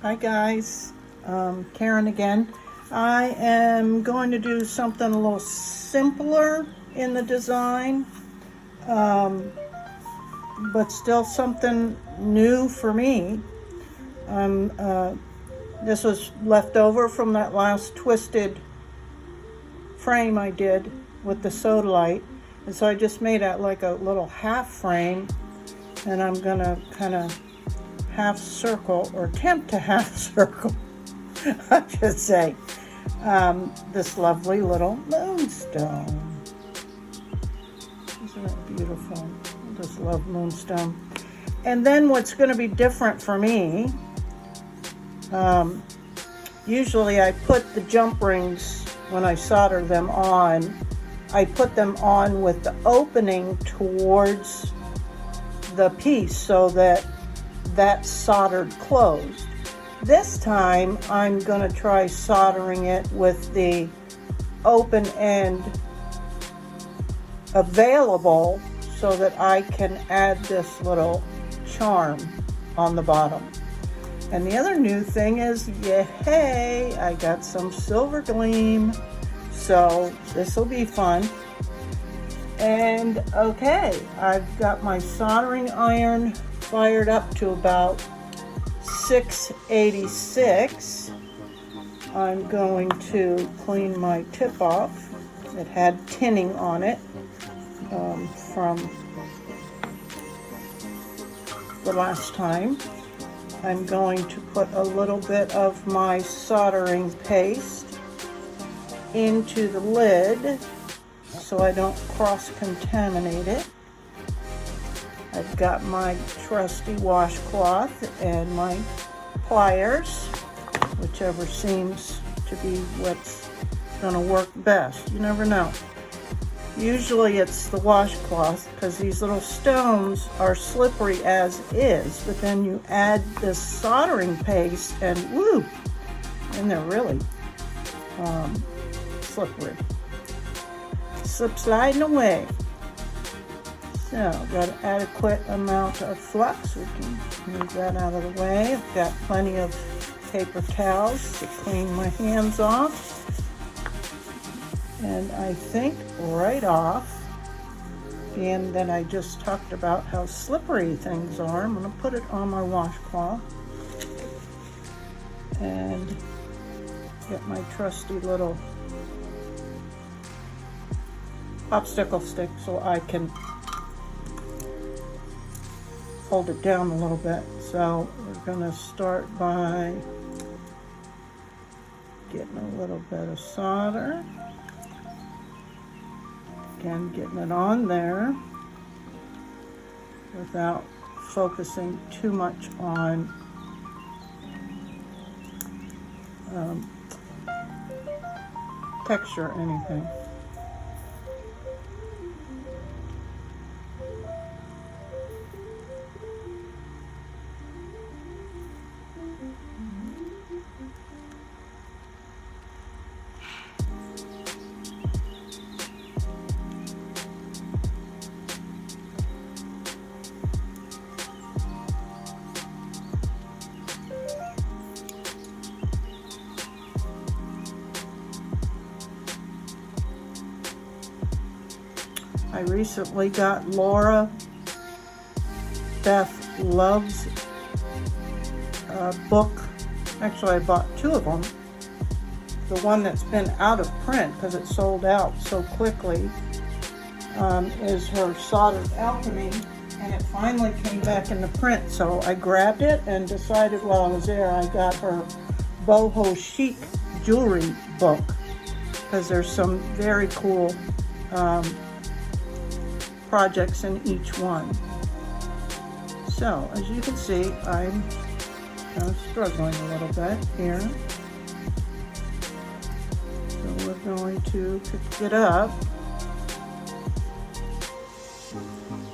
Hi guys, Karen again. I am going to do something a little simpler in the design, but still something new for me. This was left over from that last twisted frame I did with the sodalite, and so I just made it like a little half frame, and I'm gonna kind of half circle, or attempt to half circle, I should say, this lovely little moonstone. Isn't it beautiful? I just love moonstone. And then what's going to be different for me, usually I put the jump rings, when I solder them on, I put them on with the opening towards the piece so that that's soldered closed. This time I'm going to try soldering it with the open end available so that I can add this little charm on the bottom. And the other new thing is, yay, I got some Silvergleem, so this will be fun. And okay, I've got my soldering iron fired up to about 686. I'm going to clean my tip off. It had tinning on it from the last time. I'm going to put a little bit of my soldering paste into the lid so I don't cross-contaminate it. I've got my trusty washcloth and my pliers, whichever seems to be what's going to work best. You never know. Usually it's the washcloth because these little stones are slippery as is, but then you add this soldering paste and woo, and they're really slippery. Slip sliding away. So, got an adequate amount of flux. We can move that out of the way. I've got plenty of paper towels to clean my hands off. And I think right off, being that I just talked about how slippery things are, I'm going to put it on my washcloth and get my trusty little popsicle stick so I can hold it down a little bit. So we're going to start by getting a little bit of solder. Again, getting it on there without focusing too much on texture or anything. I recently got Laura Beth Love's book. Actually, I bought two of them. The one that's been out of print because it sold out so quickly is her Soldered Alchemy, and it finally came back into print. So I grabbed it and decided while I was there I got her boho chic jewelry book because there's some very cool projects in each one. So as you can see, I'm kind of struggling a little bit here. So we're going to pick it up.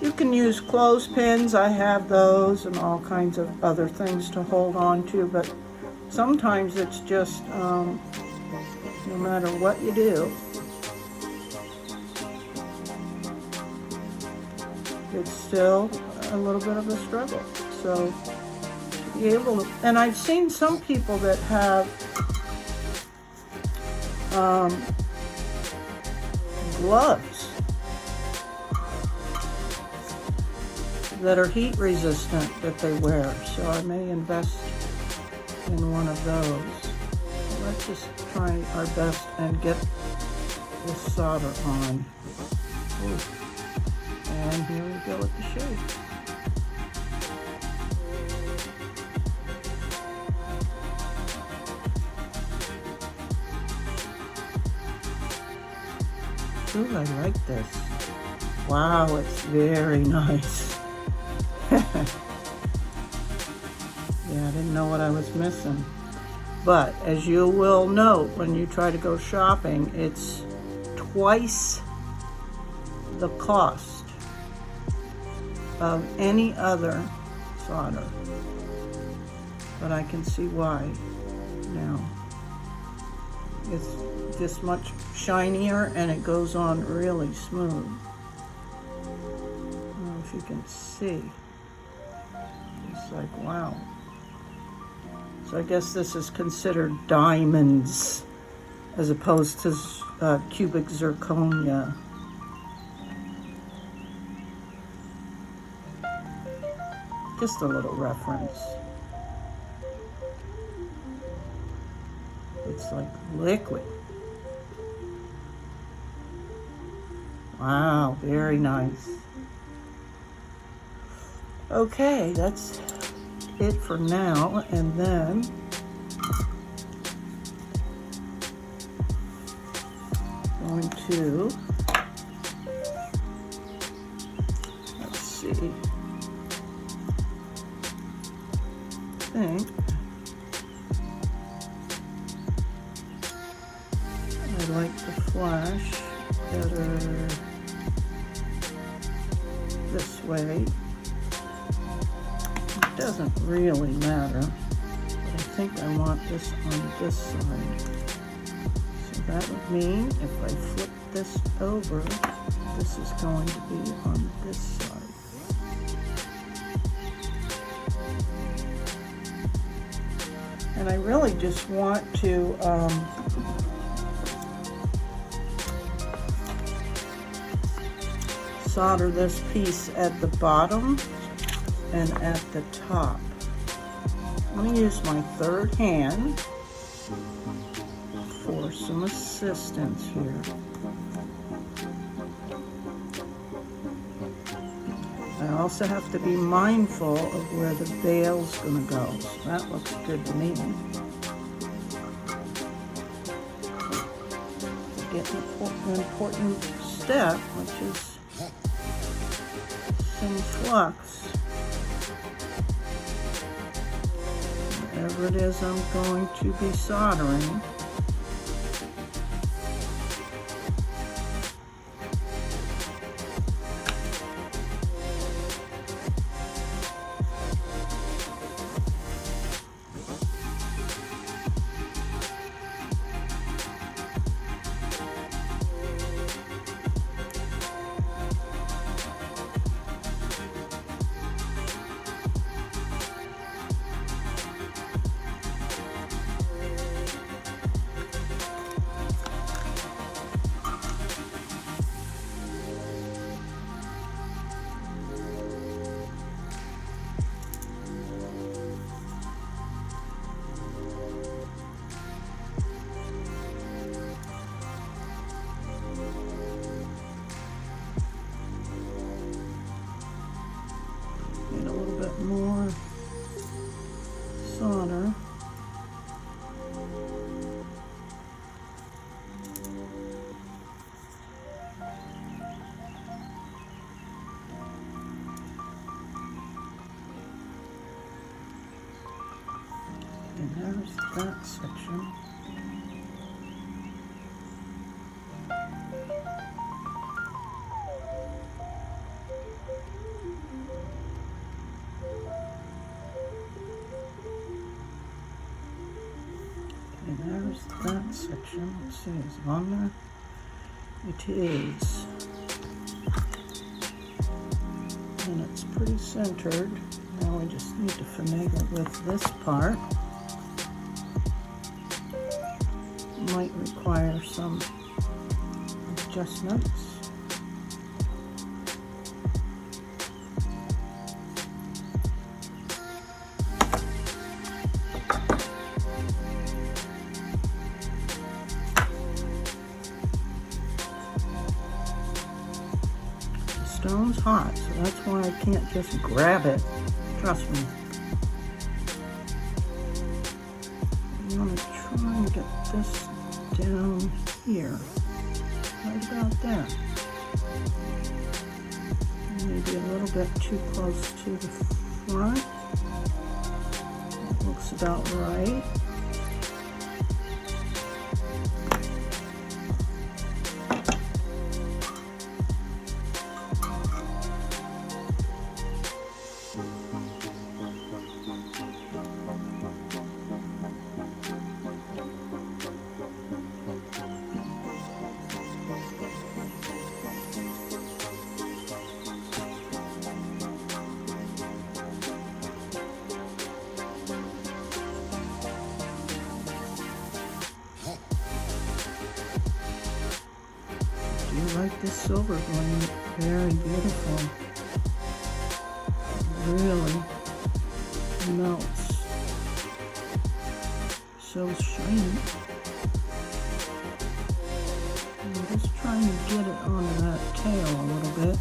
You can use clothespins. I have those and all kinds of other things to hold on to, but sometimes it's just no matter what you do, it's still a little bit of a struggle. So be able to, and I've seen some people that have gloves that are heat resistant that they wear, so I may invest in one of those. Let's just try our best and get this solder on. Ooh. And here we go with the shade. Ooh, I like this. Wow, it's very nice. Yeah, I didn't know what I was missing. But as you will note when you try to go shopping, it's twice the cost of any other solder. But I can see why now. It's just much shinier and it goes on really smooth. I don't know if you can see. It's like, wow. So I guess this is considered diamonds as opposed to cubic zirconia. Just a little reference. It's like liquid. Wow, very nice. Okay, that's it for now, and then going to, let's see, I think I like the flash better this way. It doesn't really matter, but I think I want this on this side. So that would mean if I flip this over, this is going to be on this side. And I really just want to solder this piece at the bottom and at the top. I'm going to use my third hand for some assistance here. I also have to be mindful of where the veil's going to go. So that looks good to me. Get an important step, which is some flux. Whatever it is I'm going to be soldering. More solder. And there's that section. And there's that section. Let's see, is it on there? It is. And it's pretty centered. Now we just need to finagle with this part. Might require some adjustments. The stone's hot, so that's why I can't just grab it. Trust me. I'm going to try and get this down here, right about there. Maybe a little bit too close to the front. That looks about right. I like this Silvergleem, very beautiful. Really melts. So shiny. I'm just trying to get it onto that tail a little bit.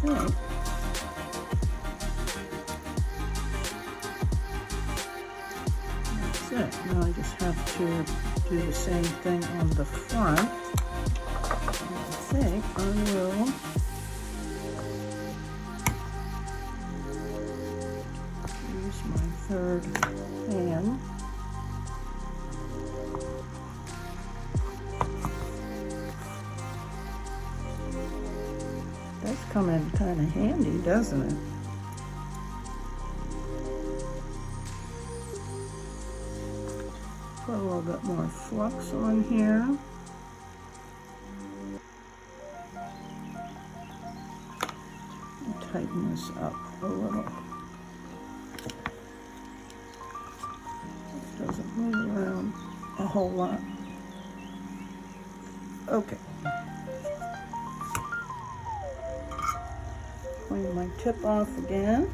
I think it. Now I just have to do the same thing on the front. I think I will use my third pan. Does come in kind of handy, doesn't it? Put a little bit more flux on here. And tighten this up a little. This doesn't move around a whole lot. Okay. Clean my tip off again.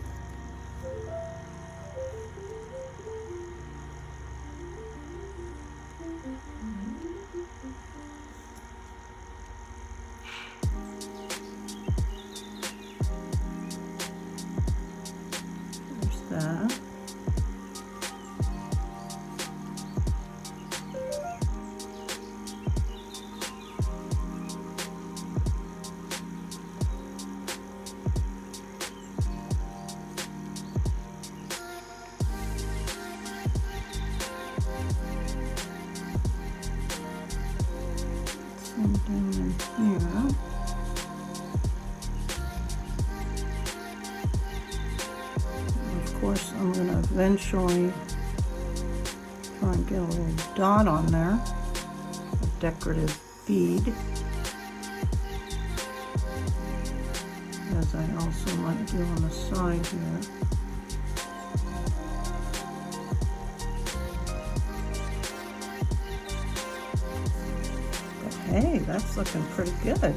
That. Some down in here. Of course, I'm going to eventually try and get a little dot on there, a decorative bead, as I also might do on the side here. But hey, that's looking pretty good.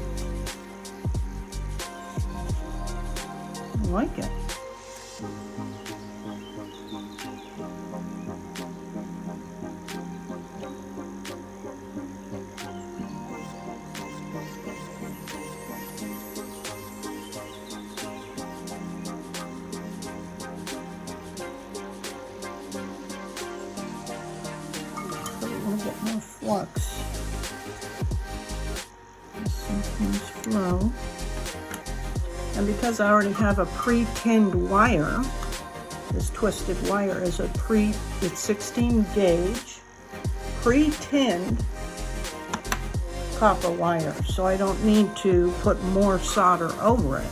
I like it. Get more flux. Sometimes flow. And because I already have a pre-tinned wire, this twisted wire is it's 16 gauge, pre-tinned copper wire. So I don't need to put more solder over it,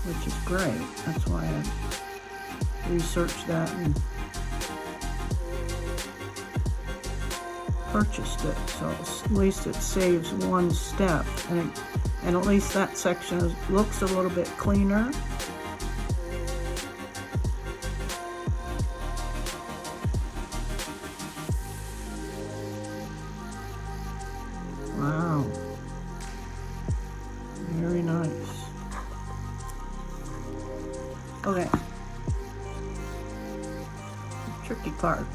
which is great. That's why I researched that and purchased it, so at least it saves one step, and at least that section looks a little bit cleaner. Wow, very nice. Okay, the tricky part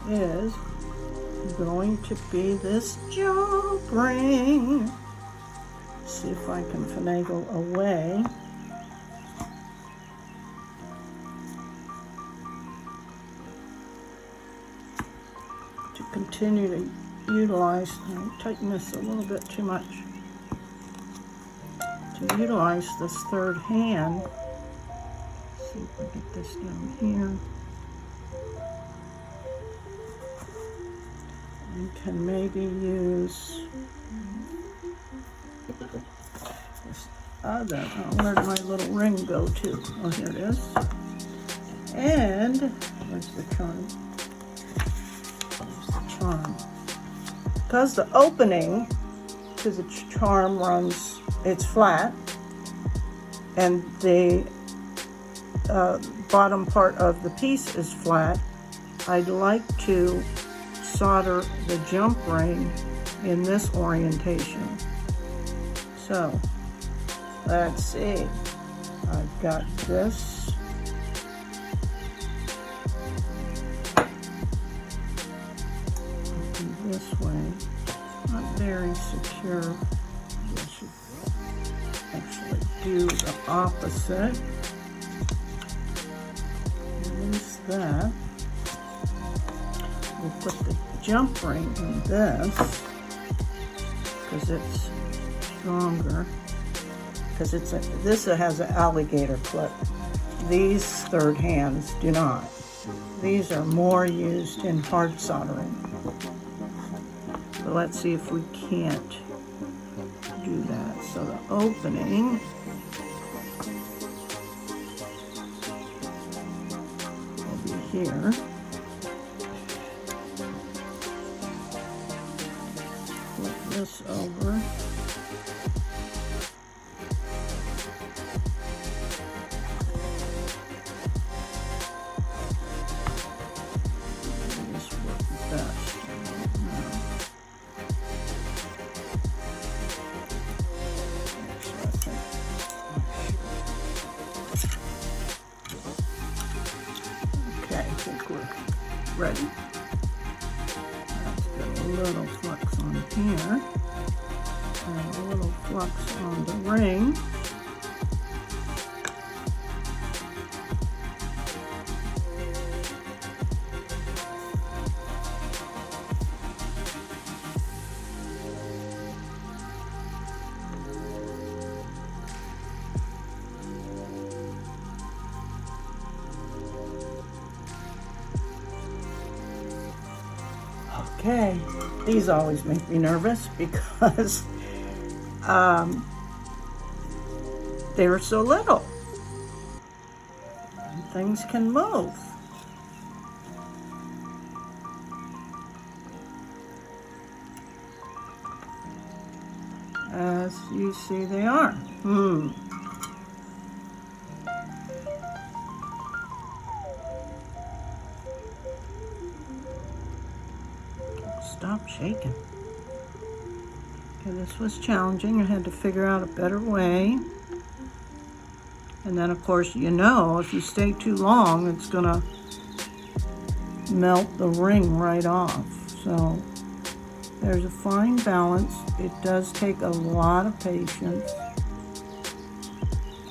is going to be this jump ring. See if I can finagle away. To continue to utilize, tighten this a little bit too much. To utilize this third hand. See if I get this down here. And can maybe use this other, where did my little ring go to? Oh, here it is. And where's the charm? There's the charm. Because the opening to the charm runs, it's flat, and the bottom part of the piece is flat, I'd like to solder the jump ring in this orientation. So let's see, I've got this. This way, not very secure. I should actually do the opposite. Release that. We'll put the jump ring in this because it's stronger. Because this has an alligator clip. These third hands do not. These are more used in hard soldering. But let's see if we can't do that. So the opening will be here. Flip this over. This works best. Ready. Let's get a little flux on here and a little flux on the ring. Okay, these always make me nervous because they're so little and things can move. As you see, they are. Stop shaking. Okay, this was challenging. I had to figure out a better way. And then, of course, you know, if you stay too long, it's gonna melt the ring right off. So there's a fine balance. It does take a lot of patience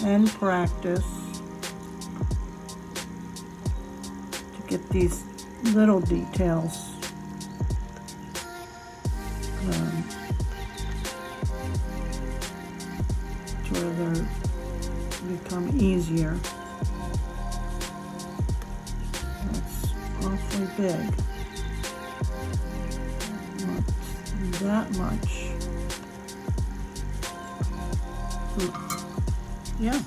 and practice to get these little details to where they become easier. That's awfully big. Not that much. Yeah,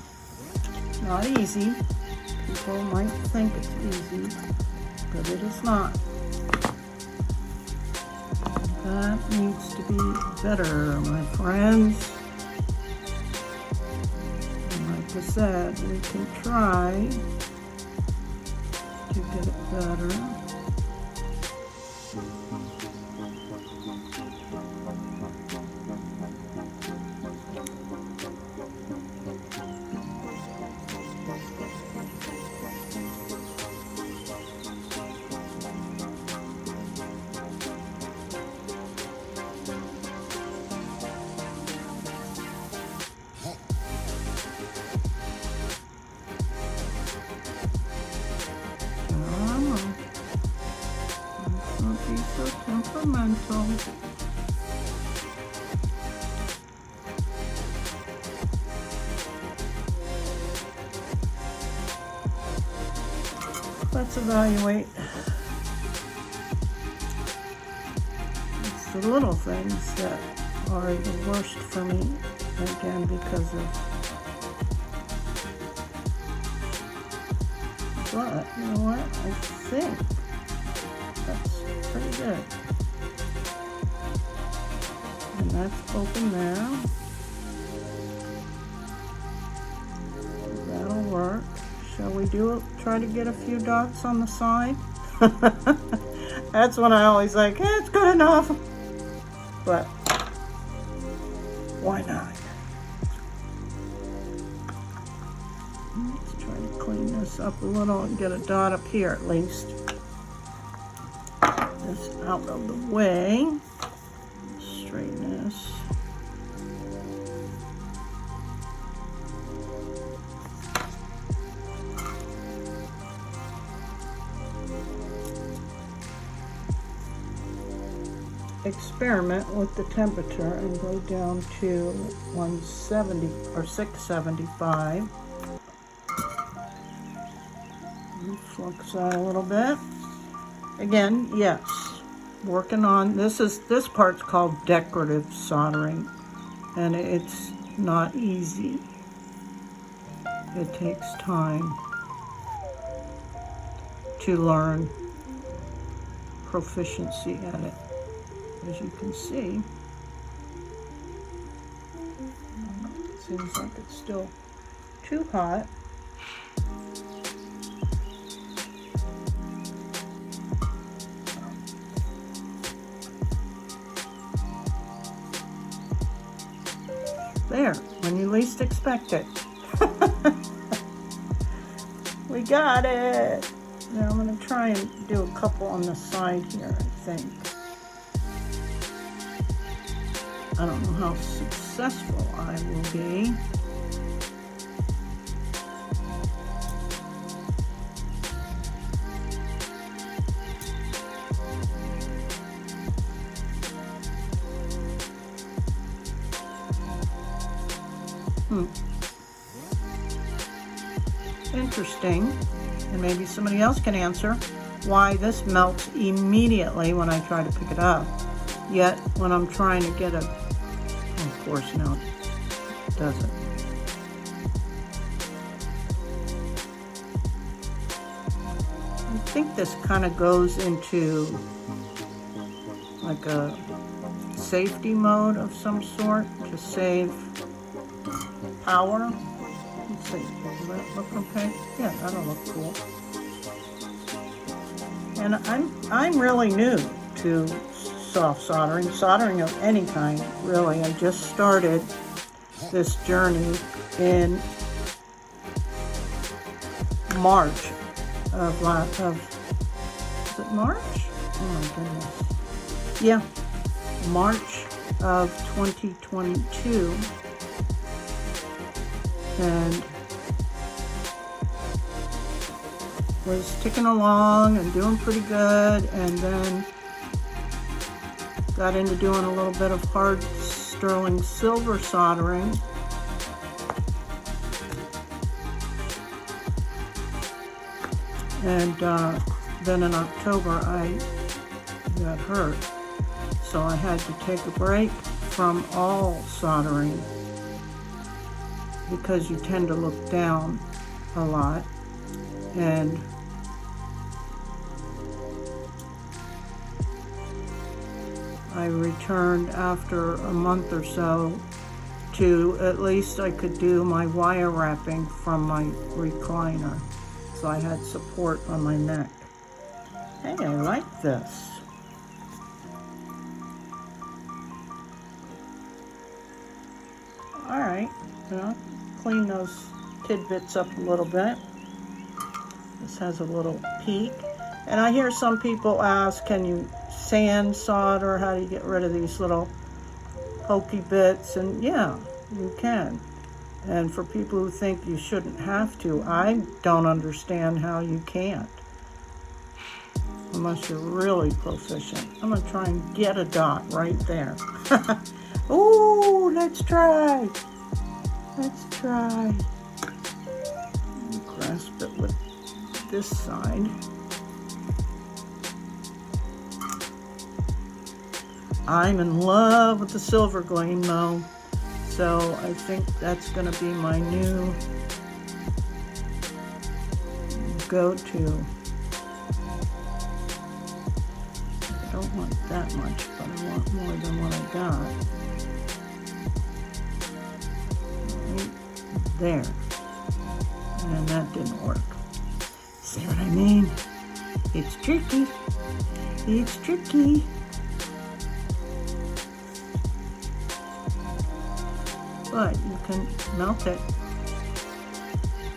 not easy. People might think it's easy, but it is not. That needs to be better, my friends. And like I said, we can try to get it better. So temperamental. Let's evaluate. It's the little things that are the worst for me, again, because of. But you know what? I think that's pretty good. And that's open there. That'll work. Shall we try to get a few dots on the side? That's when I always like, it's good enough. But why not? Let's try to clean this up a little and get a dot up here at least. This out of the way. Straighten this. Experiment with the temperature and go down to 170 or 675. Flux that a little bit. Again, yes, working on this part's called decorative soldering, and it's not easy. It takes time to learn proficiency at it. As you can see, it seems like it's still too hot. There, when you least expect it. We got it. Now I'm going to try and do a couple on the side here, I think. I don't know how successful I will be. Interesting, and maybe somebody else can answer why this melts immediately when I try to pick it up, yet when I'm trying to get of course now it doesn't. I think this kind of goes into like a safety mode of some sort to save power. Let's see, does that look okay? Yeah, that'll look cool. And I'm really new to soft soldering of any kind, really. I just started this journey in March of is it March? Oh my goodness. Yeah, March of 2022. And was ticking along and doing pretty good, and then got into doing a little bit of hard sterling silver soldering. And then in October I got hurt, so I had to take a break from all soldering because you tend to look down a lot. and I returned after a month or so to at least I could do my wire wrapping from my recliner, so I had support on my neck. Hey, I like this. All right, clean those tidbits up a little bit. This has a little peak. And I hear some people ask, can you sand solder? How do you get rid of these little pokey bits? And yeah, you can. And for people who think you shouldn't have to, I don't understand how you can't, unless you're really proficient. I'm gonna try and get a dot right there. Ooh, let's try. Let's try. Grasp it with this side. I'm in love with the Silvergleem though, so I think that's going to be my new go-to. I don't want that much, but I want more than what I got. Right there. And that didn't work. See what I mean? It's tricky. It's tricky. But you can melt it.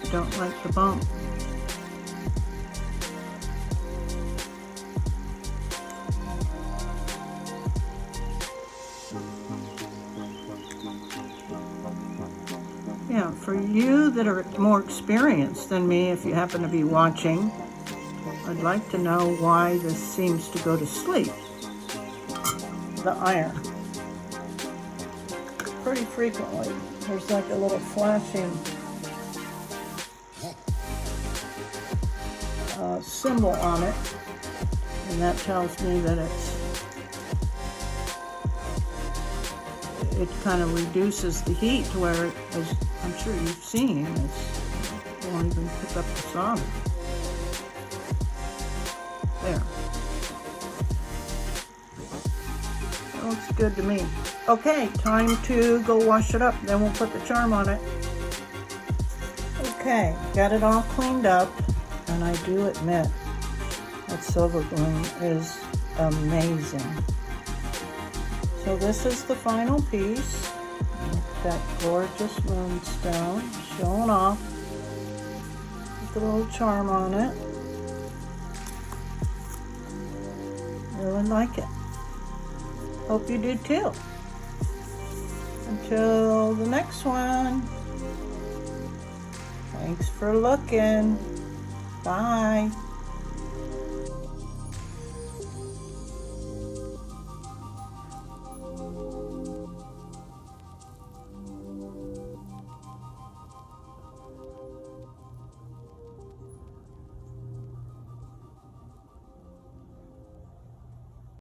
You don't like the bump. Yeah, for you that are more experienced than me, if you happen to be watching, I'd like to know why this seems to go to sleep, the iron. Pretty frequently, there's like a little flashing symbol on it, and that tells me that it kind of reduces the heat to where it, as I'm sure you've seen, it won't even pick up the solder. There. That looks good to me. Okay, time to go wash it up, then we'll put the charm on it. Okay, got it all cleaned up, and I do admit that Silvergleem is amazing. So this is the final piece. That gorgeous moonstone showing off with a little charm on it. Really like it. Hope you do too. Until the next one. Thanks for looking. Bye.